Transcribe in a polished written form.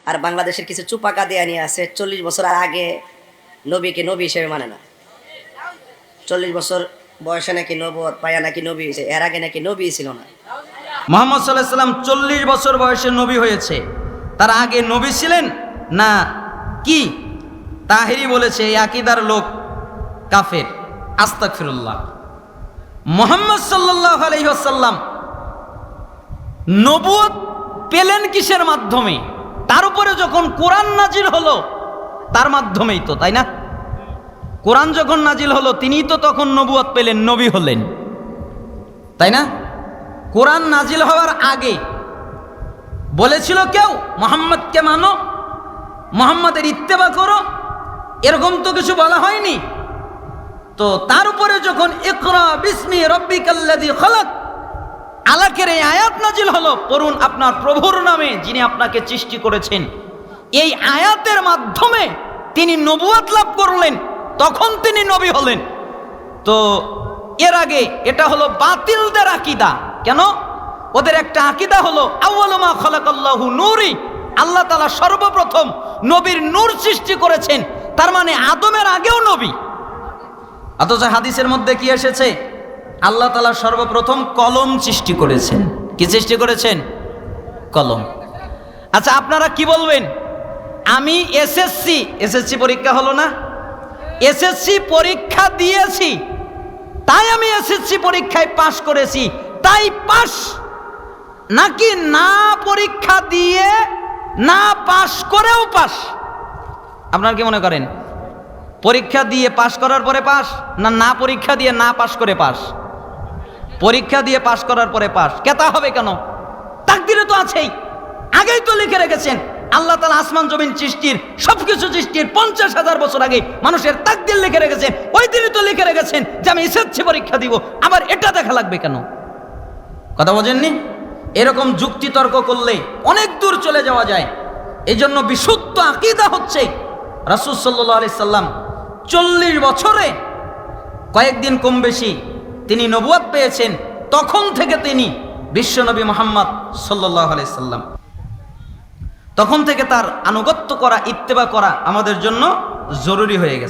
আর বাংলাদেশের কিছু চুপাকা দেয়া নিয়ে আছে 40 বছর আগে নবীকে নবী হিসেবে মানে না। 40 বছর বয়সে নাকি নবুয়ত পায়া নাকি নবী হয়েছে, এর আগে নাকি নবী ছিল না। মুহাম্মদ সাল্লাল্লাহু আলাইহি সাল্লাম 40 বছর বয়সে নবী হয়েছে, তার আগে নবী ছিলেন না কি? তাহেরি বলেছে এই আকীদার লোক কাফের। আস্তাগফিরুল্লাহ। মুহাম্মদ সাল্লাল্লাহু আলাইহি ওয়াসাল্লাম নবুয়ত পেলেন কিসের মাধ্যমে? তার উপরে যখন কোরআন নাজিল হলো তার মাধ্যমেই তো, তাই না? কোরআন যখন নাজিল হলো তিনিই তো তখন নবুয়ত পেলেন, নবী হলেন, তাই না? কোরআন নাজিল হওয়ার আগে বলেছিল কেউ মুহাম্মদকে মানো, মুহাম্মাদের ইত্তেবা করো, এরকম তো কিছু বলা হয়নি। তো তার উপরে যখন ইকরা বিসমি রাব্বিকাল্লাযী খালাক আলাকের এই আয়াত নাজিল হলো, পড়ুন আপনার প্রভুর নামে যিনি আপনাকে সৃষ্টি করেছেন, এই আয়াতের মাধ্যমে তিনি নবুয়ত লাভ করলেন, তখন তিনি নবী হলেন। তো এর আগে এটা হলো বাতিলদের আকীদা। কেন? ওদের একটা আকীদা হলো আউয়ালু মা খালাকাল্লাহু নূরি, আল্লাহ তাআলা সর্বপ্রথম নবীর নূর সৃষ্টি করেছেন, তার মানে আদমের আগেও নবী। অথচ হাদিসের মধ্যে কি এসেছে? আল্লাহ তাআলা সর্বপ্রথম কলম সৃষ্টি করেছেন। কি সৃষ্টি করেছেন? কলম। আচ্ছা আপনারা কি বলবেন? আমি এসএসসি পরীক্ষা হলো না, এসএসসি পরীক্ষা দিয়েছি, তাই আমি এসএসসি পরীক্ষায় পাশ করেছি, তাই পাশ, নাকি না পরীক্ষা দিয়ে না পাশ করেও পাশ? আপনারা কি মনে করেন? পরীক্ষা দিয়ে পাশ করার পরে পাশ, না না পরীক্ষা দিয়ে না পাশ করে পাশ? পরীক্ষা দিয়ে পাশ করার পরে পাশ। কেতা হবে কেন? তাকদীরে তো আছেই, আগেই তো লিখে রেখেছেন। আল্লাহ তাআলা আসমান জমিন সৃষ্টির, সবকিছু সৃষ্টির 50,000 বছর আগে মানুষের তাকদীর লিখে রেখেছেন। ওই দিনই তো লিখে রেখেছেন যে আমি এসএসসি পরীক্ষা দিব, আবার এটা দেখা লাগবে কেন? কথা বোঝেননি? এরকম যুক্তি তর্ক করলে অনেক দূর চলে যাওয়া যায়। এই জন্য বিশুদ্ধ আকীদা হচ্ছে রাসূল সাল্লাল্লাহু আলাইহি সাল্লাম 40 বছরে কয়েকদিন কম বেশি তিনি নবুয়ত পেয়েছেন, তখন থেকে তিনি বিশ্বনবী মুহাম্মদ সাল্লাল্লাহু আলাইহি সাল্লাম, তখন থেকে তার আনুগত্য করা, ইত্তেবা করা আমাদের জন্য জরুরি হয়ে গেছে।